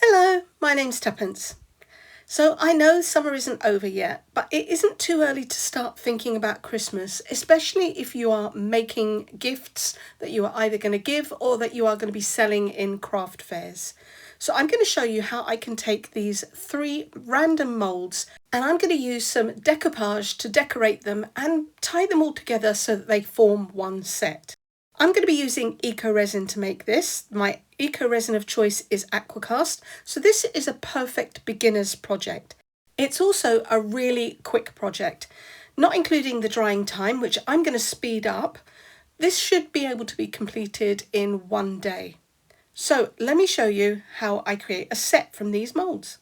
Hello, my name's Tuppence. So I know summer isn't over yet, but it isn't too early to start thinking about Christmas, especially if you are making gifts that you are either going to give or that you are going to be selling in craft fairs. So I'm going to show you how I can take these 3 random moulds and I'm going to use some decoupage to decorate them and tie them all together so that they form one set. I'm going to be using eco resin to make this. My eco resin of choice is Aqua Cast, so this is a perfect beginner's project. It's also a really quick project, not including the drying time, which I'm going to speed up. This should be able to be completed in one day. So let me show you how I create a set from these moulds.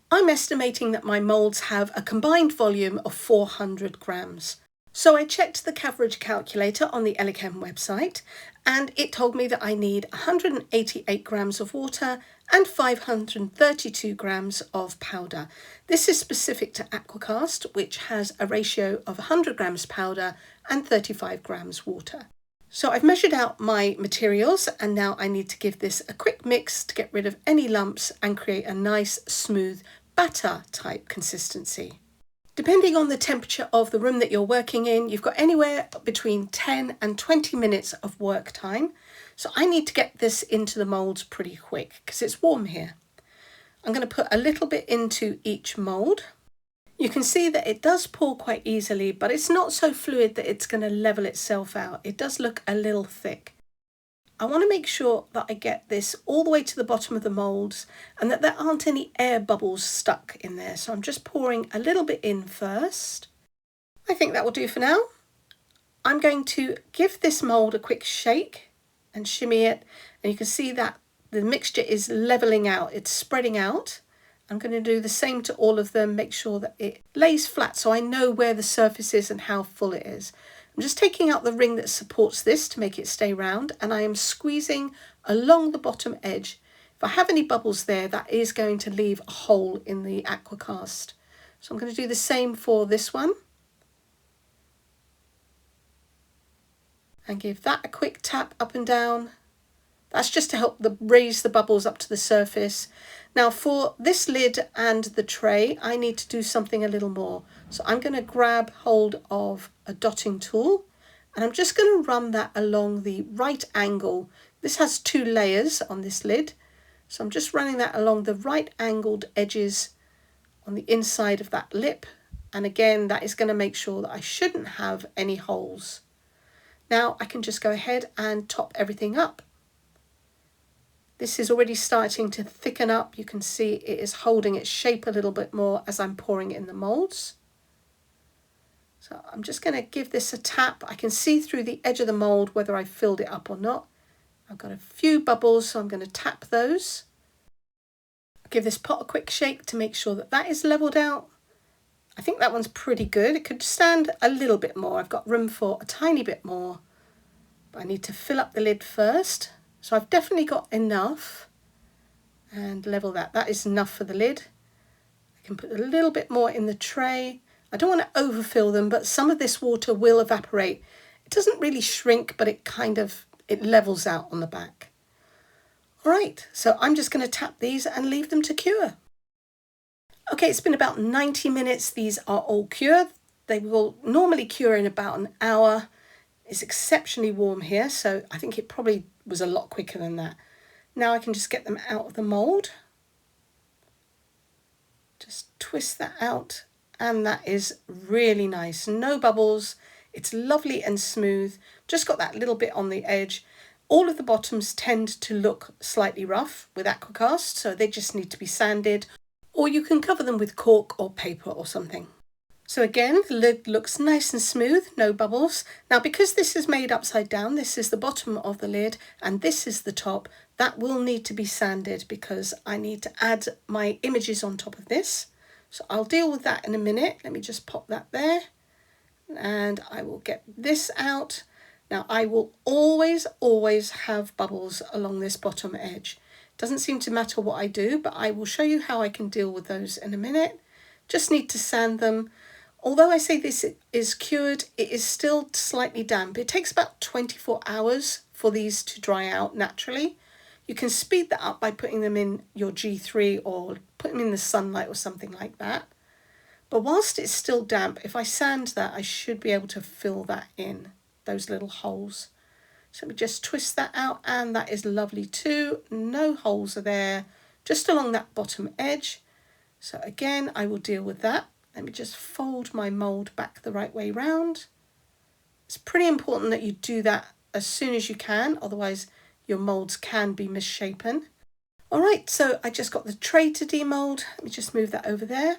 I'm estimating that my moulds have a combined volume of 400 grams. So I checked the coverage calculator on the Elechem website and it told me that I need 188 grams of water and 532 grams of powder. This is specific to Aqua Cast, which has a ratio of 100 grams powder and 35 grams water. So I've measured out my materials and now I need to give this a quick mix to get rid of any lumps and create a nice smooth batter type consistency. Depending on the temperature of the room that you're working in, you've got anywhere between 10 and 20 minutes of work time. So I need to get this into the moulds pretty quick because it's warm here. I'm going to put a little bit into each mould. You can see that it does pour quite easily, but it's not so fluid that it's going to level itself out. It does look a little thick. I want to make sure that I get this all the way to the bottom of the moulds and that there aren't any air bubbles stuck in there. So I'm just pouring a little bit in first. I think that will do for now. I'm going to give this mould a quick shake and shimmy it. And you can see that the mixture is leveling out. It's spreading out. I'm going to do the same to all of them. Make sure that it lays flat so I know where the surface is and how full it is. I'm just taking out the ring that supports this to make it stay round and I am squeezing along the bottom edge. If I have any bubbles there, that is going to leave a hole in the Aqua Cast. So I'm going to do the same for this one. And give that a quick tap up and down. That's just to help raise the bubbles up to the surface. Now for this lid and the tray, I need to do something a little more. So I'm going to grab hold of a dotting tool and I'm just going to run that along the right angle. This has 2 layers on this lid. So I'm just running that along the right angled edges on the inside of that lip. And again, that is going to make sure that I shouldn't have any holes. Now I can just go ahead and top everything up. This is already starting to thicken up. You can see it is holding its shape a little bit more as I'm pouring in the moulds. So I'm just going to give this a tap. I can see through the edge of the mould whether I filled it up or not. I've got a few bubbles, so I'm going to tap those. I'll give this pot a quick shake to make sure that that is leveled out. I think that one's pretty good. It could stand a little bit more. I've got room for a tiny bit more, but I need to fill up the lid first. So I've definitely got enough and level that. That is enough for the lid. I can put a little bit more in the tray. I don't want to overfill them, but some of this water will evaporate. It doesn't really shrink, but it levels out on the back. All right, so I'm just going to tap these and leave them to cure. Okay, it's been about 90 minutes. These are all cured. They will normally cure in about an hour. It's exceptionally warm here, so I think it probably was a lot quicker than that. Now I can just get them out of the mould. Just twist that out and that is really nice. No bubbles. It's lovely and smooth. Just got that little bit on the edge. All of the bottoms tend to look slightly rough with Aqua Cast, so they just need to be sanded, or you can cover them with cork or paper or something. So again, the lid looks nice and smooth, no bubbles. Now because this is made upside down, this is the bottom of the lid and this is the top, that will need to be sanded because I need to add my images on top of this. So I'll deal with that in a minute. Let me just pop that there and I will get this out. Now I will always have bubbles along this bottom edge. Doesn't seem to matter what I do, but I will show you how I can deal with those in a minute. Just need to sand them. Although I say this is cured, it is still slightly damp. It takes about 24 hours for these to dry out naturally. You can speed that up by putting them in your G3 or put them in the sunlight or something like that. But whilst it's still damp, if I sand that, I should be able to fill that in, those little holes. So we just twist that out, and that is lovely too. No holes are there, just along that bottom edge. So again, I will deal with that. Let me just fold my mould back the right way round. It's pretty important that you do that as soon as you can, otherwise your moulds can be misshapen. All right, so I just got the tray to demold. Let me just move that over there.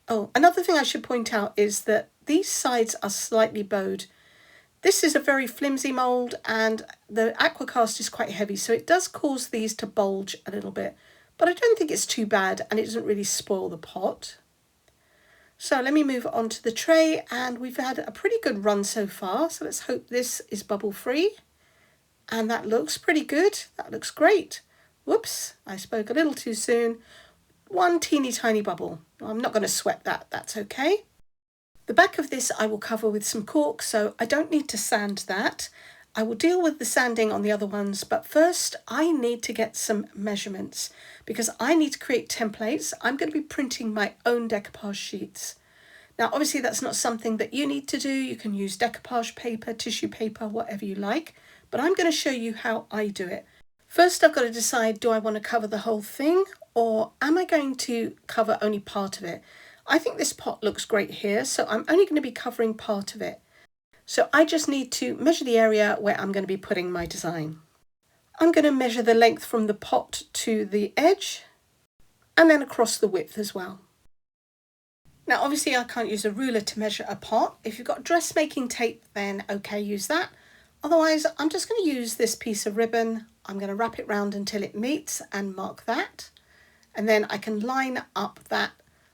Oh, another thing I should point out is that these sides are slightly bowed. This is a very flimsy mould and the Aqua Cast is quite heavy, so it does cause these to bulge a little bit, but I don't think it's too bad and it doesn't really spoil the pot. So let me move on to the tray, and we've had a pretty good run so far, so let's hope this is bubble free. And that looks pretty good, that looks great. Whoops, I spoke a little too soon. One teeny tiny bubble. I'm not going to sweat that, that's okay. The back of this I will cover with some cork, so I don't need to sand that. I will deal with the sanding on the other ones, but first I need to get some measurements because I need to create templates. I'm going to be printing my own decoupage sheets. Now obviously that's not something that you need to do. You can use decoupage paper, tissue paper, whatever you like, but I'm going to show you how I do it. First I've got to decide, do I want to cover the whole thing or am I going to cover only part of it? I think this pot looks great here, so I'm only going to be covering part of it. So I just need to measure the area where I'm going to be putting my design. I'm going to measure the length from the pot to the edge and then across the width as well. Now obviously I can't use a ruler to measure a pot. If you've got dressmaking tape, then okay, use that. Otherwise I'm just going to use this piece of ribbon. I'm going to wrap it round until it meets and mark that. And then I can line up that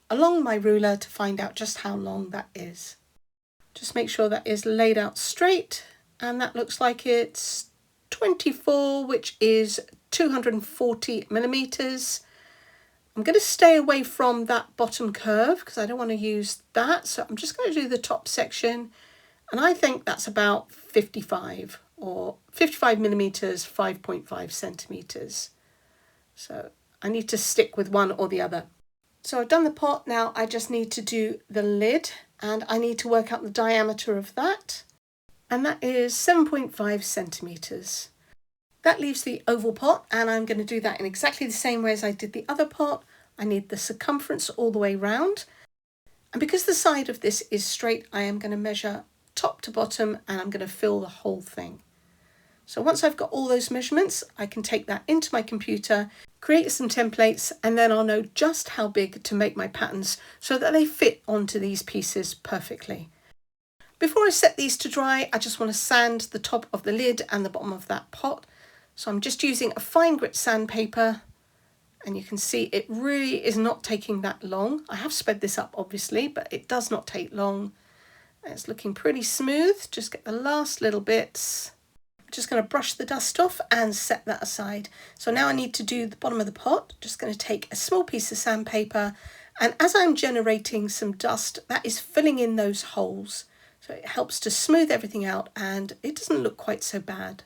along my ruler to find out just how long that is. Just make sure that is laid out straight, and that looks like it's 24, which is 240 millimeters. I'm going to stay away from that bottom curve because I don't want to use that. So I'm just going to do the top section, and I think that's about 55 or 55 millimeters, 5.5 centimeters. So I need to stick with one or the other. So I've done the pot, now I just need to do the lid and I need to work out the diameter of that. And that is 7.5 centimeters. That leaves the oval pot, and I'm going to do that in exactly the same way as I did the other pot. I need the circumference all the way round. And because the side of this is straight, I am going to measure top to bottom and I'm going to fill the whole thing. So once I've got all those measurements, I can take that into my computer, create some templates, and then I'll know just how big to make my patterns so that they fit onto these pieces perfectly. Before I set these to dry, I just want to sand the top of the lid and the bottom of that pot. So I'm just using a fine grit sandpaper, and you can see it really is not taking that long. I have sped this up obviously, but it does not take long. It's looking pretty smooth. Just get the last little bits. Just going to brush the dust off and set that aside. So now I need to do the bottom of the pot. Just going to take a small piece of sandpaper, and as I'm generating some dust, that is filling in those holes. So it helps to smooth everything out and it doesn't look quite so bad.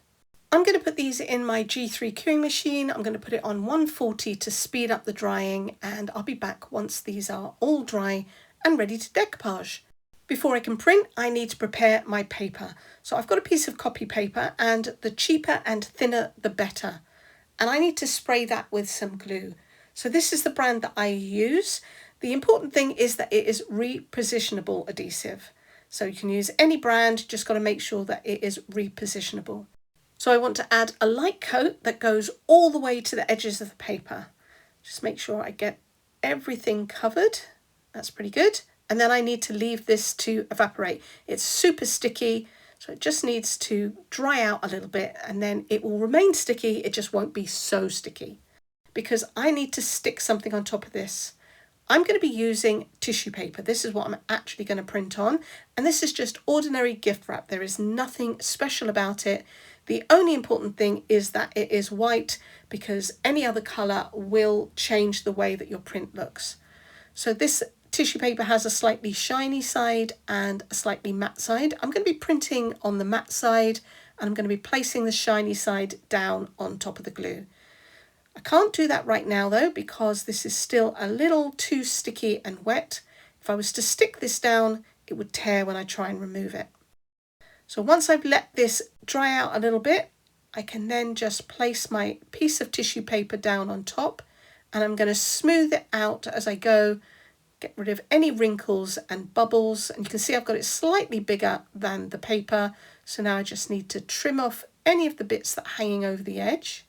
I'm going to put these in my G3 curing machine. I'm going to put it on 140 to speed up the drying, and I'll be back once these are all dry and ready to decoupage. Before I can print, I need to prepare my paper. So I've got a piece of copy paper, and the cheaper and thinner the better. And I need to spray that with some glue. So this is the brand that I use. The important thing is that it is repositionable adhesive. So you can use any brand, just got to make sure that it is repositionable. So I want to add a light coat that goes all the way to the edges of the paper. Just make sure I get everything covered. That's pretty good. And then I need to leave this to evaporate. It's super sticky, so it just needs to dry out a little bit, and then it will remain sticky, it just won't be so sticky. Because I need to stick something on top of this. I'm going to be using tissue paper. This is what I'm actually going to print on, and this is just ordinary gift wrap. There is nothing special about it. The only important thing is that it is white, because any other colour will change the way that your print looks. So this tissue paper has a slightly shiny side and a slightly matte side. I'm going to be printing on the matte side, and I'm going to be placing the shiny side down on top of the glue. I can't do that right now though, because this is still a little too sticky and wet. If I was to stick this down, it would tear when I try and remove it. So once I've let this dry out a little bit, I can then just place my piece of tissue paper down on top, and I'm going to smooth it out as I go, get rid of any wrinkles and bubbles. And you can see I've got it slightly bigger than the paper, so now I just need to trim off any of the bits that are hanging over the edge.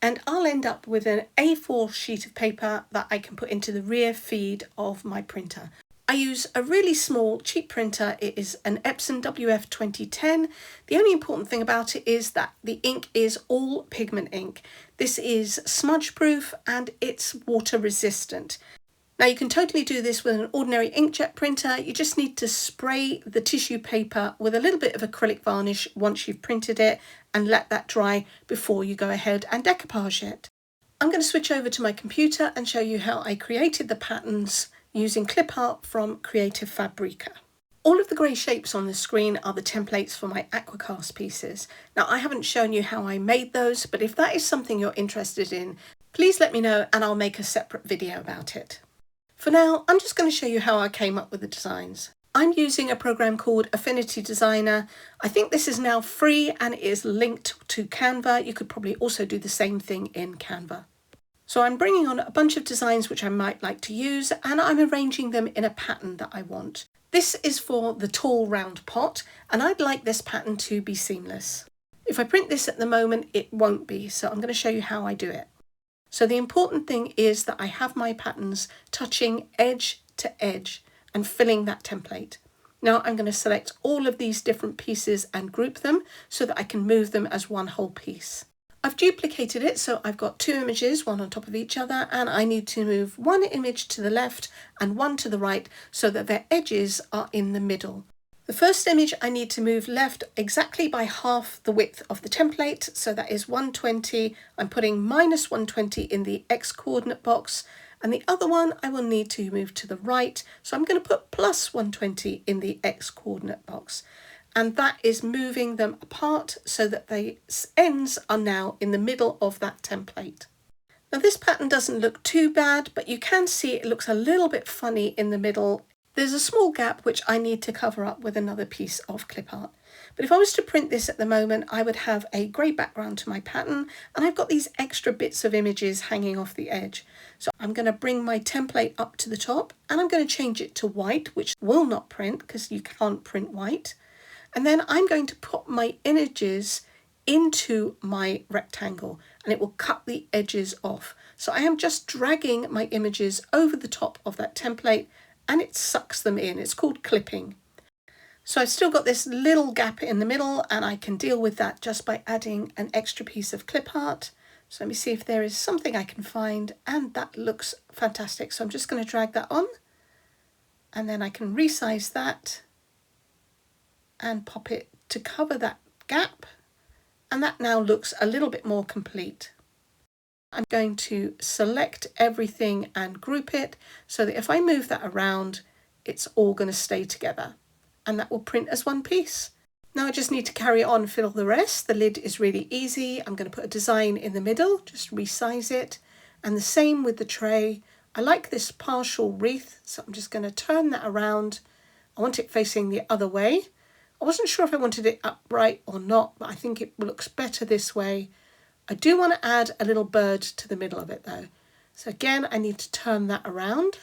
And I'll end up with an A4 sheet of paper that I can put into the rear feed of my printer. I use a really small, cheap printer. It is an Epson WF 2010. The only important thing about it is that the ink is all pigment ink. This is smudge proof and it's water resistant. Now you can totally do this with an ordinary inkjet printer. You just need to spray the tissue paper with a little bit of acrylic varnish once you've printed it and let that dry before you go ahead and decoupage it. I'm going to switch over to my computer and show you how I created the patterns using clip art from Creative Fabrica. All of the grey shapes on the screen are the templates for my Aqua Cast pieces. Now I haven't shown you how I made those, but if that is something you're interested in, please let me know and I'll make a separate video about it. For now, I'm just going to show you how I came up with the designs. I'm using a program called Affinity Designer. I think this is now free and it is linked to Canva. You could probably also do the same thing in Canva. So I'm bringing on a bunch of designs which I might like to use, and I'm arranging them in a pattern that I want. This is for the tall round pot, and I'd like this pattern to be seamless. If I print this at the moment, it won't be, so I'm going to show you how I do it. So the important thing is that I have my patterns touching edge to edge and filling that template. Now I'm going to select all of these different pieces and group them so that I can move them as one whole piece. I've duplicated it, so I've got two images, one on top of each other, and I need to move one image to the left and one to the right so that their edges are in the middle. The first image I need to move left exactly by half the width of the template, so that is 120. I'm putting minus 120 in the X coordinate box, and the other one I will need to move to the right, so I'm going to put plus 120 in the X coordinate box. And that is moving them apart so that the ends are now in the middle of that template. Now this pattern doesn't look too bad, but you can see it looks a little bit funny in the middle. There's a small gap which I need to cover up with another piece of clip art. But if I was to print this at the moment, I would have a grey background to my pattern, and I've got these extra bits of images hanging off the edge. So I'm going to bring my template up to the top, and I'm going to change it to white, which will not print because you can't print white. And then I'm going to put my images into my rectangle, and it will cut the edges off. So I am just dragging my images over the top of that template, and it sucks them in. It's called clipping. So I've still got this little gap in the middle, and I can deal with that just by adding an extra piece of clip art. So let me see if there is something I can find, and that looks fantastic. So I'm just going to drag that on, and then I can resize that and pop it to cover that gap, and that now looks a little bit more complete. I'm going to select everything and group it so that if I move that around, it's all going to stay together, and that will print as one piece. Now I just need to carry on, fill the rest. The lid is really easy. I'm going to put a design in the middle, just resize it, and the same with the tray. I like this partial wreath, so I'm just going to turn that around. I want it facing the other way. I wasn't sure if I wanted it upright or not, but I think it looks better this way. I do want to add a little bird to the middle of it though. So again, I need to turn that around.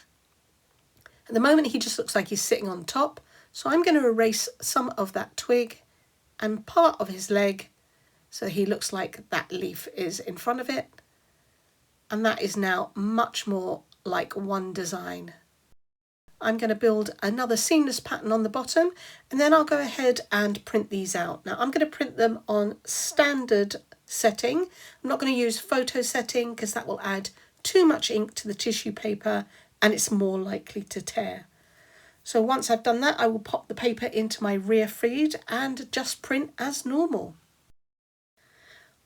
At the moment, he just looks like he's sitting on top. So I'm going to erase some of that twig and part of his leg, so he looks like that leaf is in front of it. And that is now much more like one design. I'm going to build another seamless pattern on the bottom, and then I'll go ahead and print these out. Now I'm going to print them on standard setting. I'm not going to use photo setting because that will add too much ink to the tissue paper and it's more likely to tear. So once I've done that, I will pop the paper into my rear feed and just print as normal.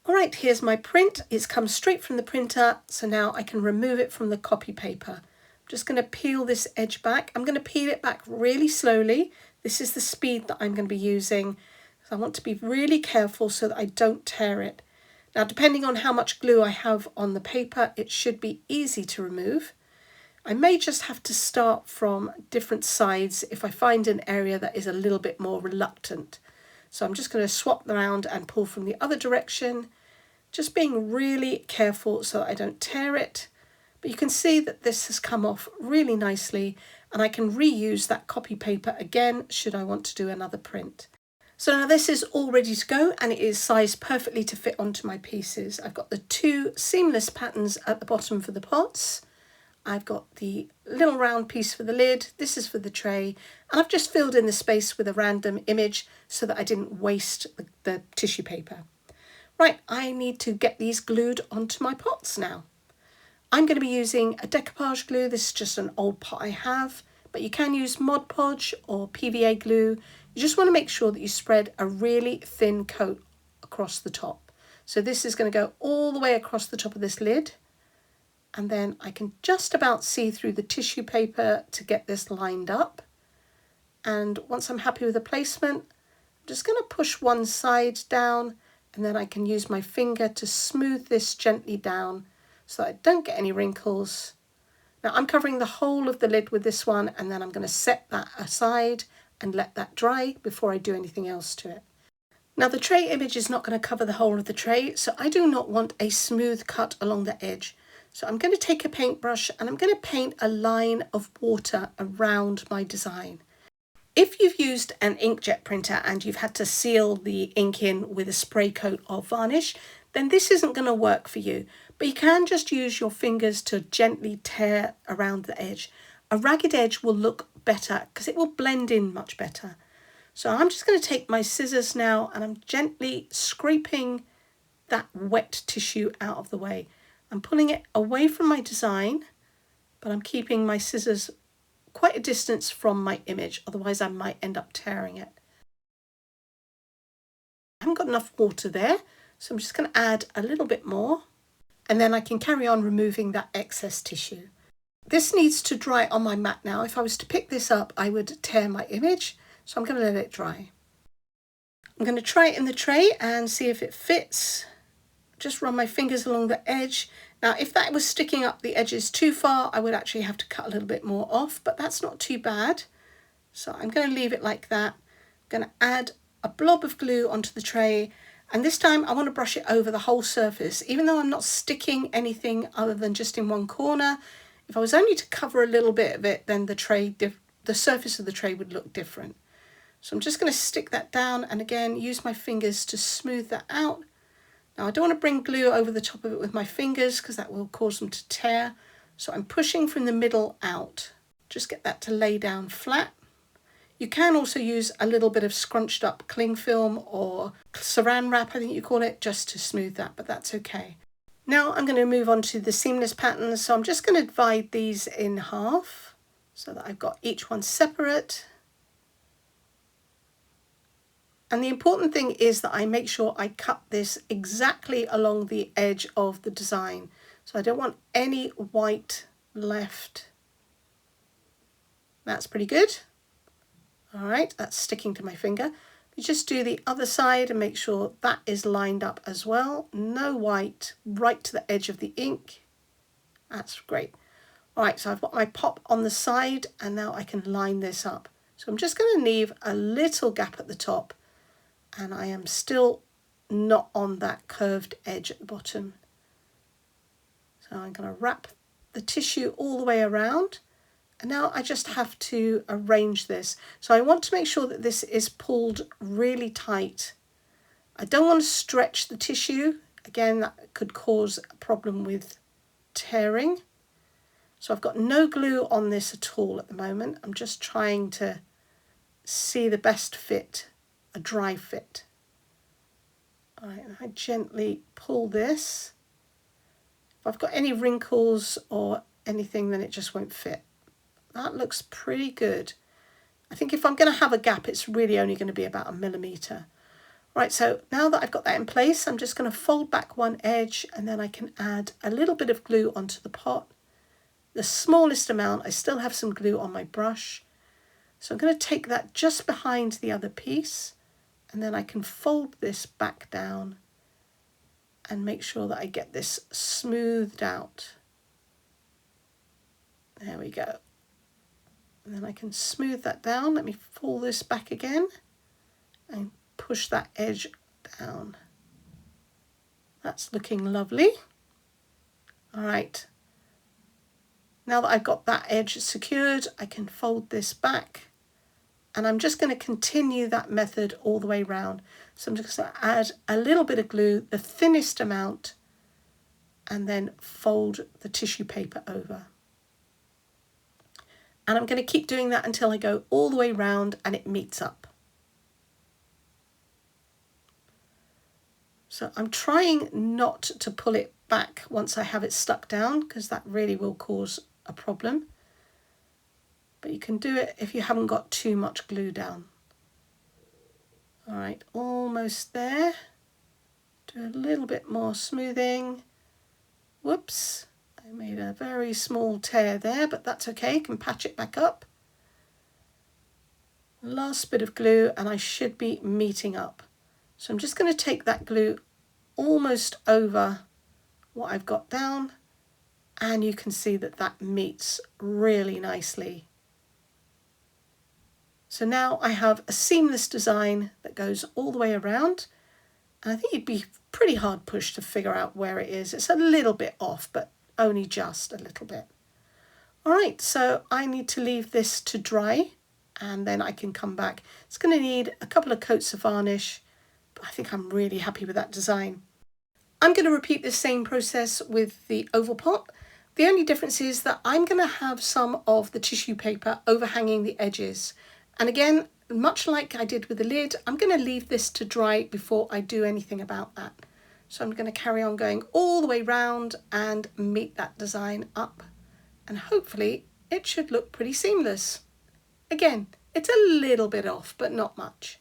All right, here's my print. It's come straight from the printer, so now I can remove it from the copy paper. I'm just going to peel this edge back. I'm going to peel it back really slowly. This is the speed that I'm going to be using. So I want to be really careful so that I don't tear it. Now, depending on how much glue I have on the paper, it should be easy to remove. I may just have to start from different sides if I find an area that is a little bit more reluctant. So I'm just going to swap around and pull from the other direction, just being really careful so that I don't tear it. But you can see that this has come off really nicely, and I can reuse that copy paper again should I want to do another print. So now this is all ready to go, and it is sized perfectly to fit onto my pieces. I've got the two seamless patterns at the bottom for the pots. I've got the little round piece for the lid. This is for the tray, and I've just filled in the space with a random image so that I didn't waste the tissue paper. Right, I need to get these glued onto my pots now. I'm going to be using a decoupage glue. This is just an old pot I have, but you can use Mod Podge or PVA glue. You just want to make sure that you spread a really thin coat across the top. So this is going to go all the way across the top of this lid, and then I can just about see through the tissue paper to get this lined up. And once I'm happy with the placement, I'm just going to push one side down, and then I can use my finger to smooth this gently down so that I don't get any wrinkles. Now I'm covering the whole of the lid with this one, and then I'm going to set that aside and let that dry before I do anything else to it. Now the tray image is not going to cover the whole of the tray, so I do not want a smooth cut along the edge. So I'm going to take a paintbrush and I'm going to paint a line of water around my design. If you've used an inkjet printer and you've had to seal the ink in with a spray coat of varnish, then this isn't going to work for you. But you can just use your fingers to gently tear around the edge. A ragged edge will look better because it will blend in much better. So I'm just going to take my scissors now, and I'm gently scraping that wet tissue out of the way. I'm pulling it away from my design, but I'm keeping my scissors quite a distance from my image, otherwise I might end up tearing it. I haven't got enough water there, so I'm just going to add a little bit more, and then I can carry on removing that excess tissue. This needs to dry on my mat now. If I was to pick this up, I would tear my image, so I'm going to let it dry. I'm going to try it in the tray and see if it fits. Just run my fingers along the edge. Now, if that was sticking up the edges too far, I would actually have to cut a little bit more off, but that's not too bad. So I'm going to leave it like that. I'm going to add a blob of glue onto the tray, and this time I want to brush it over the whole surface. Even though I'm not sticking anything other than just in one corner, if I was only to cover a little bit of it, then the surface of the tray would look different. So I'm just going to stick that down, and again use my fingers to smooth that out. Now I don't want to bring glue over the top of it with my fingers because that will cause them to tear. So I'm pushing from the middle out. Just get that to lay down flat. You can also use a little bit of scrunched up cling film or saran wrap, I think you call it, just to smooth that, but that's okay. Now I'm going to move on to the seamless patterns. So I'm just going to divide these in half so that I've got each one separate. And the important thing is that I make sure I cut this exactly along the edge of the design. So I don't want any white left. That's pretty good. All right, that's sticking to my finger. You just do the other side and make sure that is lined up as well. No white, right to the edge of the ink. That's great. All right, so I've got my pop on the side, and now I can line this up. So I'm just going to leave a little gap at the top, and I am still not on that curved edge at the bottom. So I'm going to wrap the tissue all the way around, and now I just have to arrange this. So I want to make sure that this is pulled really tight. I don't want to stretch the tissue. Again, that could cause a problem with tearing. So I've got no glue on this at all at the moment. I'm just trying to see the best fit, a dry fit. All right, and I gently pull this. If I've got any wrinkles or anything, then it just won't fit. That looks pretty good. I think if I'm going to have a gap, it's really only going to be about 1 millimeter. Right, so now that I've got that in place, I'm just going to fold back one edge, and then I can add a little bit of glue onto the pot. The smallest amount. I still have some glue on my brush. So I'm going to take that just behind the other piece, and then I can fold this back down and make sure that I get this smoothed out. There we go. And then I can smooth that down. Let me pull this back again and push that edge down. That's looking lovely. All right. Now that I've got that edge secured, I can fold this back, and I'm just going to continue that method all the way around. So I'm just going to add a little bit of glue, the thinnest amount, and then fold the tissue paper over. And I'm going to keep doing that until I go all the way round and it meets up. So I'm trying not to pull it back once I have it stuck down, because that really will cause a problem. But you can do it if you haven't got too much glue down. All right, almost there. Do a little bit more smoothing. Whoops. I made a very small tear there, but that's okay, I can patch it back up. Last bit of glue and I should be meeting up. So I'm just going to take that glue almost over what I've got down, and you can see that that meets really nicely. So now I have a seamless design that goes all the way around, and I think you'd be pretty hard pushed to figure out where it is. It's a little bit off, but only just a little bit. All right, so I need to leave this to dry and then I can come back. It's going to need a couple of coats of varnish, but I think I'm really happy with that design. I'm going to repeat the same process with the oval pot. The only difference is that I'm going to have some of the tissue paper overhanging the edges. And again, much like I did with the lid, I'm going to leave this to dry before I do anything about that. So I'm going to carry on going all the way round and meet that design up. And hopefully it should look pretty seamless. Again, it's a little bit off, but not much.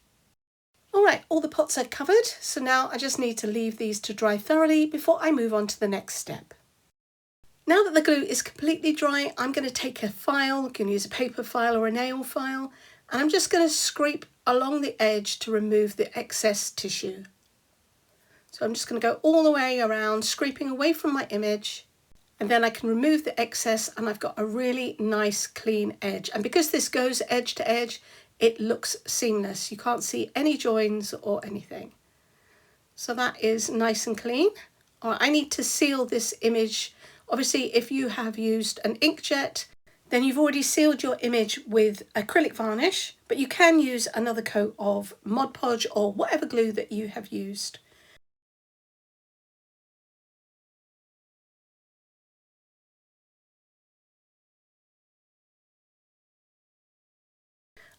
All right, all the pots are covered. So now I just need to leave these to dry thoroughly before I move on to the next step. Now that the glue is completely dry, I'm going to take a file. You can use a paper file or a nail file. And I'm just going to scrape along the edge to remove the excess tissue. So I'm just going to go all the way around, scraping away from my image, and then I can remove the excess and I've got a really nice clean edge. And because this goes edge to edge, it looks seamless. You can't see any joins or anything. So that is nice and clean. All right, I need to seal this image. Obviously, if you have used an inkjet, then you've already sealed your image with acrylic varnish, but you can use another coat of Mod Podge or whatever glue that you have used.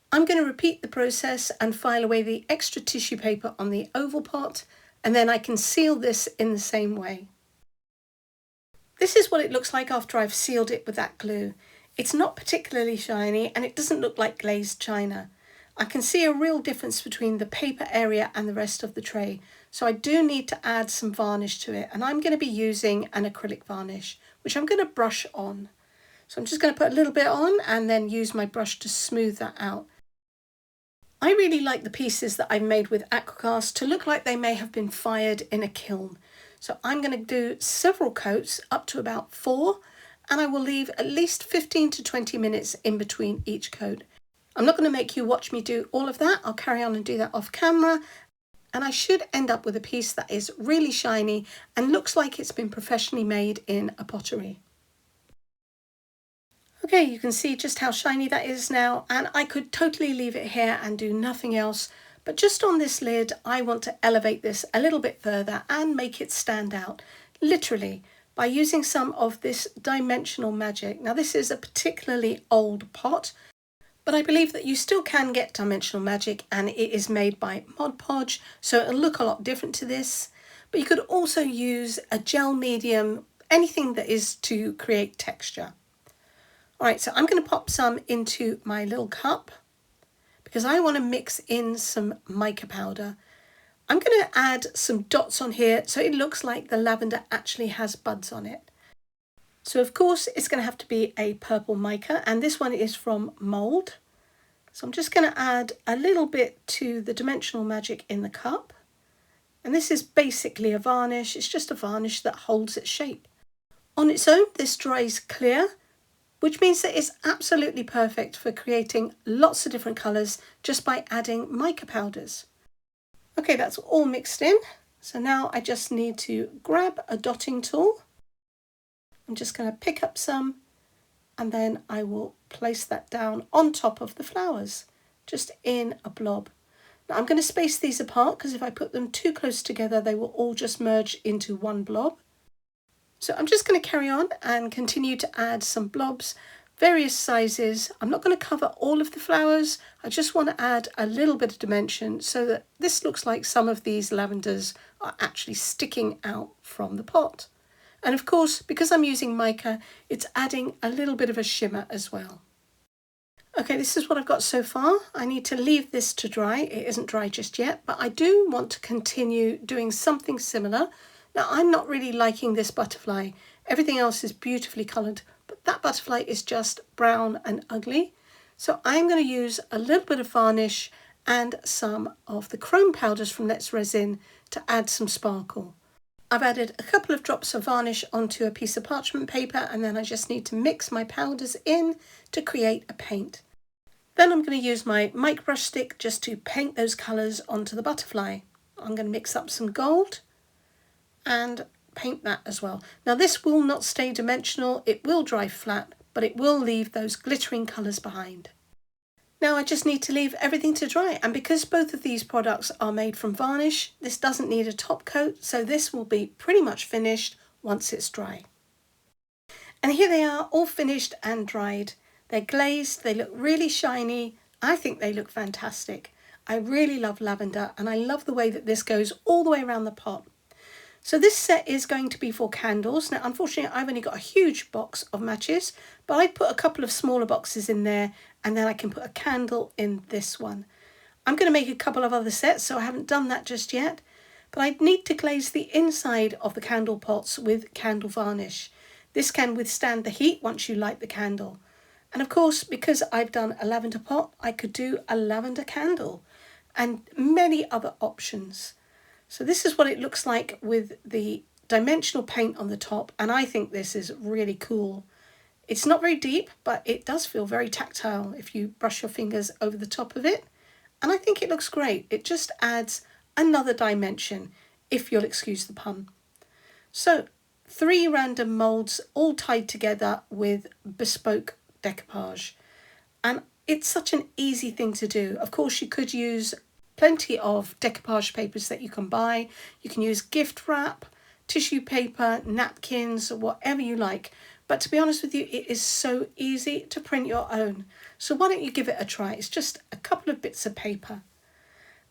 I'm going to repeat the process and file away the extra tissue paper on the oval pot, and then I can seal this in the same way. This is what it looks like after I've sealed it with that glue. It's not particularly shiny and it doesn't look like glazed china. I can see a real difference between the paper area and the rest of the tray, so I do need to add some varnish to it, and I'm going to be using an acrylic varnish, which I'm going to brush on. So I'm just going to put a little bit on and then use my brush to smooth that out. I really like the pieces that I've made with Aqua Cast to look like they may have been fired in a kiln. So I'm going to do several coats, up to about 4, and I will leave at least 15 to 20 minutes in between each coat. I'm not going to make you watch me do all of that. I'll carry on and do that off camera, and I should end up with a piece that is really shiny and looks like it's been professionally made in a pottery. Okay, you can see just how shiny that is now, and I could totally leave it here and do nothing else, but just on this lid I want to elevate this a little bit further and make it stand out, literally, by using some of this dimensional magic. Now this is a particularly old pot, but I believe that you still can get dimensional magic, and it is made by Mod Podge, so it'll look a lot different to this. But you could also use a gel medium, anything that is to create texture. All right, so I'm going to pop some into my little cup because I want to mix in some mica powder. I'm going to add some dots on here so it looks like the lavender actually has buds on it. So of course it's going to have to be a purple mica, and this one is from Mould. So I'm just going to add a little bit to the Dimensional Magic in the cup. And this is basically a varnish. It's just a varnish that holds its shape. On its own, this dries clear, which means that it's absolutely perfect for creating lots of different colours just by adding mica powders. Okay, that's all mixed in. So now I just need to grab a dotting tool. I'm just going to pick up some, and then I will place that down on top of the flowers, just in a blob. Now I'm going to space these apart because if I put them too close together, they will all just merge into one blob. So I'm just going to carry on and continue to add some blobs, various sizes. I'm not going to cover all of the flowers. I just want to add a little bit of dimension so that this looks like some of these lavenders are actually sticking out from the pot. And of course, because I'm using mica, it's adding a little bit of a shimmer as well. Okay, this is what I've got so far. I need to leave this to dry. It isn't dry just yet, but I do want to continue doing something similar. Now, I'm not really liking this butterfly. Everything else is beautifully coloured, but that butterfly is just brown and ugly. So I'm going to use a little bit of varnish and some of the chrome powders from Let's Resin to add some sparkle. I've added a couple of drops of varnish onto a piece of parchment paper, and then I just need to mix my powders in to create a paint. Then I'm going to use my mic brush stick just to paint those colours onto the butterfly. I'm going to mix up some gold and paint that as well. Now this will not stay dimensional, it will dry flat, but it will leave those glittering colours behind. Now I just need to leave everything to dry, and because both of these products are made from varnish, this doesn't need a top coat, so this will be pretty much finished once it's dry. And here they are, all finished and dried. They're glazed, they look really shiny. I think they look fantastic. I really love lavender, and I love the way that this goes all the way around the pot. So this set is going to be for candles. Now, unfortunately, I've only got a huge box of matches, but I put a couple of smaller boxes in there, and then I can put a candle in this one. I'm going to make a couple of other sets, so I haven't done that just yet, but I need to glaze the inside of the candle pots with candle varnish. This can withstand the heat once you light the candle. And of course, because I've done a lavender pot, I could do a lavender candle and many other options. So this is what it looks like with the dimensional paint on the top, and I think this is really cool. It's not very deep, but it does feel very tactile if you brush your fingers over the top of it, and I think it looks great. It just adds another dimension, if you'll excuse the pun. So 3 random moulds all tied together with bespoke decoupage, and it's such an easy thing to do. Of course, you could use plenty of decoupage papers that you can buy. You can use gift wrap, tissue paper, napkins, whatever you like. But to be honest with you, it is so easy to print your own. So why don't you give it a try? It's just a couple of bits of paper,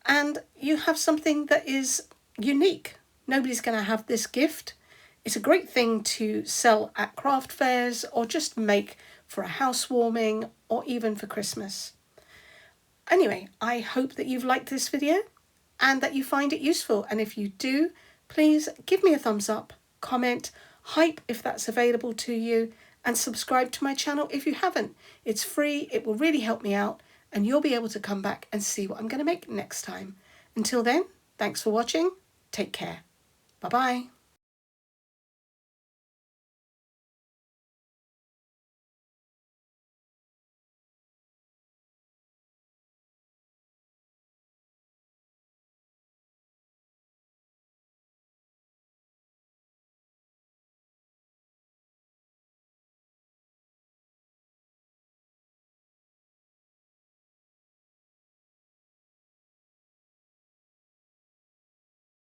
and you have something that is unique. Nobody's going to have this gift. It's a great thing to sell at craft fairs or just make for a housewarming or even for Christmas. Anyway, I hope that you've liked this video and that you find it useful. And if you do, please give me a thumbs up, comment, hype if that's available to you, and subscribe to my channel if you haven't. It's free, it will really help me out, and you'll be able to come back and see what I'm going to make next time. Until then, thanks for watching. Take care. Bye-bye.